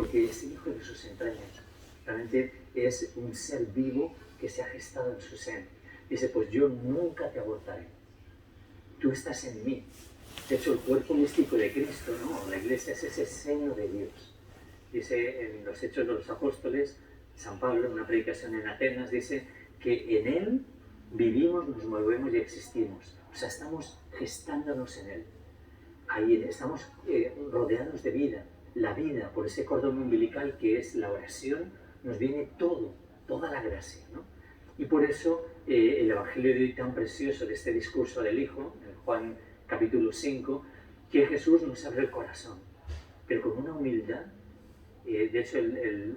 porque es el Hijo de sus entrañas. Realmente es un ser vivo que se ha gestado en su seno. Dice, pues yo nunca te abortaré. Tú estás en mí. De hecho, el cuerpo místico de Cristo, ¿no? La Iglesia es ese seno de Dios. Dice en los Hechos de los Apóstoles, San Pablo, en una predicación en Atenas, dice que en Él vivimos, nos movemos y existimos. O sea, estamos gestándonos en Él. Ahí estamos rodeados de vida. La vida, por ese cordón umbilical que es la oración, nos viene todo, toda la gracia, ¿no? Y por eso el Evangelio de hoy tan precioso de este discurso del Hijo, en Juan capítulo 5, que Jesús nos abre el corazón, pero con una humildad. De hecho, el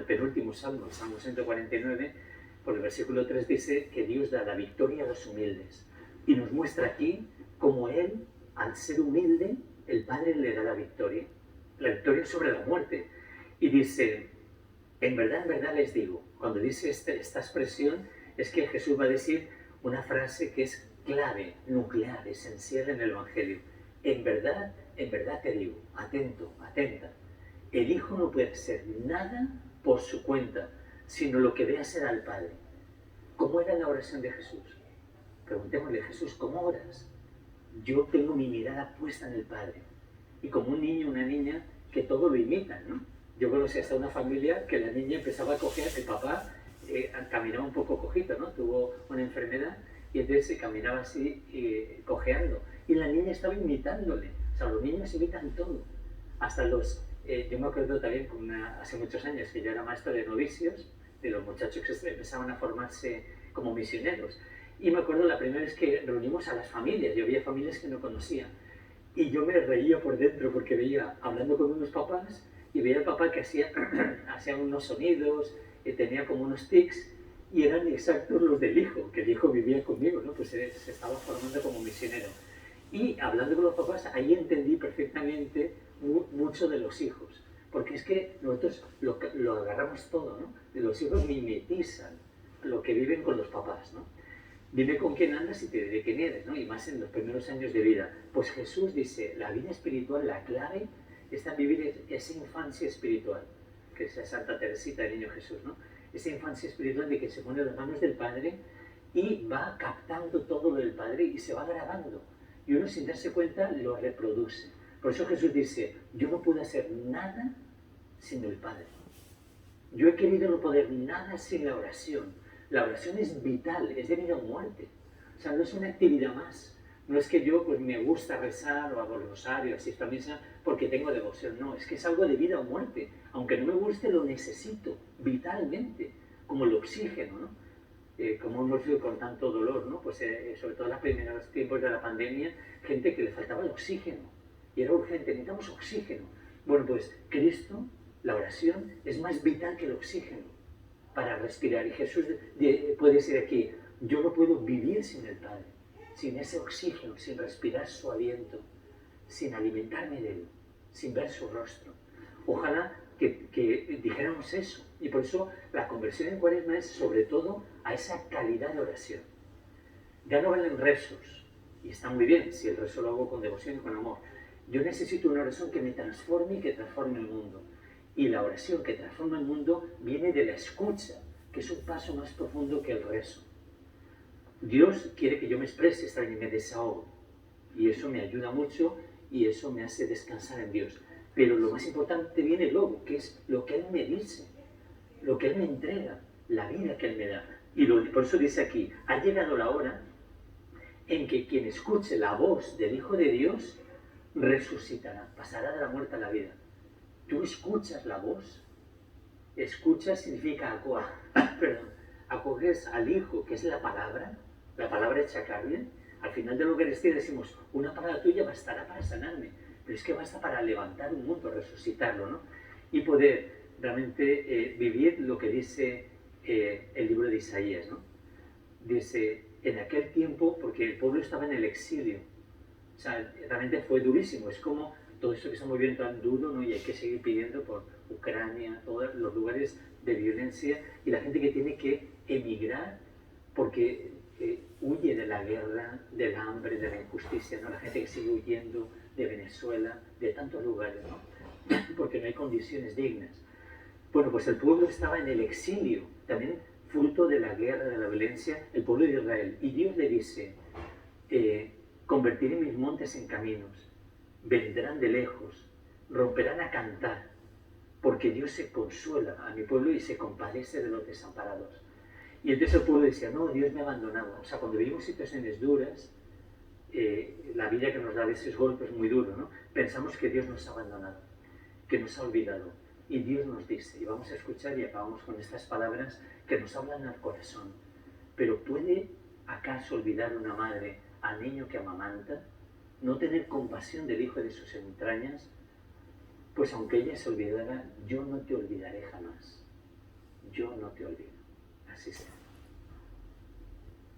penúltimo salmo, el Salmo 149, por el versículo 3 dice que Dios da la victoria a los humildes. Y nos muestra aquí cómo Él, al ser humilde, el Padre le da la victoria sobre la muerte. Y dice, en verdad les digo, cuando dice esta expresión, es que Jesús va a decir una frase que es clave, nuclear, esencial en el Evangelio. En verdad te digo, atento, atenta. El Hijo no puede hacer nada por su cuenta, sino lo que ve hacer al Padre. ¿Cómo era la oración de Jesús? Preguntémosle, Jesús, ¿cómo oras? Yo tengo mi mirada puesta en el Padre. Y como un niño, una niña, que todo lo imitan, ¿no? Yo conocí hasta una familia que la niña empezaba a cojear, el papá caminaba un poco cojito, ¿no? Tuvo una enfermedad y entonces se caminaba así cojeando. Y la niña estaba imitándole. O sea, los niños imitan todo. Hasta los... yo me acuerdo también, hace muchos años, que yo era maestro de novicios, de los muchachos que empezaban a formarse como misioneros. Y me acuerdo la primera vez que reunimos a las familias, yo había familias que no conocía. Y yo me reía por dentro porque veía, hablando con unos papás, y veía al papá que hacía unos sonidos, tenía como unos tics, y eran exactos los del hijo, que el hijo vivía conmigo, ¿no? Pues se estaba formando como misionero. Y hablando con los papás, ahí entendí perfectamente mucho de los hijos, porque es que nosotros lo agarramos todo, ¿no? Los hijos mimetizan lo que viven con los papás, ¿no? Dime con quién andas y te diré quién eres, ¿no? Y más en los primeros años de vida. Pues Jesús dice, la vida espiritual, la clave está en vivir esa infancia espiritual, que es Santa Teresita, el niño Jesús, ¿no? Esa infancia espiritual de que se pone en las manos del Padre y va captando todo lo del Padre y se va grabando. Y uno sin darse cuenta lo reproduce. Por eso Jesús dice, yo no puedo hacer nada sin el Padre. Yo he querido no poder nada sin la oración. La oración es vital, es de vida o muerte. O sea, no es una actividad más. No es que yo pues, me gusta rezar o hago el rosario, asisto a misa porque tengo devoción. No, es que es algo de vida o muerte. Aunque no me guste, lo necesito vitalmente, como el oxígeno, ¿no? Como hemos visto con tanto dolor, ¿no? Pues sobre todo en los primeros tiempos de la pandemia, gente que le faltaba el oxígeno. Y era urgente, necesitamos oxígeno. Bueno, pues Cristo, la oración, es más vital que el oxígeno para respirar. Y Jesús puede decir aquí, yo no puedo vivir sin el Padre, sin ese oxígeno, sin respirar su aliento, sin alimentarme de Él, sin ver su rostro. Ojalá que dijéramos eso. Y por eso la conversión en Cuaresma es sobre todo a esa calidad de oración. Ya no valen rezos, y está muy bien si el rezo lo hago con devoción y con amor. Yo necesito una oración que me transforme y que transforme el mundo. Y la oración que transforma el mundo viene de la escucha, que es un paso más profundo que el rezo. Dios quiere que yo me exprese, y me desahogo. Y eso me ayuda mucho y eso me hace descansar en Dios. Pero lo más importante viene luego, que es lo que Él me dice, lo que Él me entrega, la vida que Él me da. Y por eso dice aquí, ha llegado la hora en que quien escuche la voz del Hijo de Dios resucitará, pasará de la muerte a la vida. ¿Tú escuchas la voz? Escuchas significa acoges al Hijo, que es la palabra hecha carne. Al final de la Eucaristía decimos, una palabra tuya bastará para sanarme, pero es que basta para levantar un mundo, resucitarlo, ¿no? Y poder realmente vivir lo que dice el libro de Isaías, ¿no? Dice, en aquel tiempo, porque el pueblo estaba en el exilio, o sea, realmente fue durísimo, es como todo esto que estamos viendo tan duro, ¿no? Y hay que seguir pidiendo por Ucrania, todos los lugares de violencia, y la gente que tiene que emigrar porque huye de la guerra, del hambre, de la injusticia, ¿no? La gente que sigue huyendo de Venezuela, de tantos lugares, ¿no? porque no hay condiciones dignas. Bueno, pues el pueblo estaba en el exilio, también fruto de la guerra, de la violencia, el pueblo de Israel. Y Dios le dice, convertiré mis montes en caminos, vendrán de lejos, romperán a cantar, porque Dios se consuela a mi pueblo y se compadece de los desamparados. Y entonces el pueblo decía, no, Dios me ha abandonado. O sea, cuando vivimos situaciones duras, la vida que nos da de esos golpes muy duros, ¿no? Pensamos que Dios nos ha abandonado, que nos ha olvidado. Y Dios nos dice, y vamos a escuchar y acabamos con estas palabras que nos hablan al corazón. Pero ¿puede acaso olvidar una madre al niño que amamanta? ¿No tener compasión del hijo de sus entrañas? Pues aunque ella se olvidara, yo no te olvidaré jamás. Yo no te olvido. Así sea.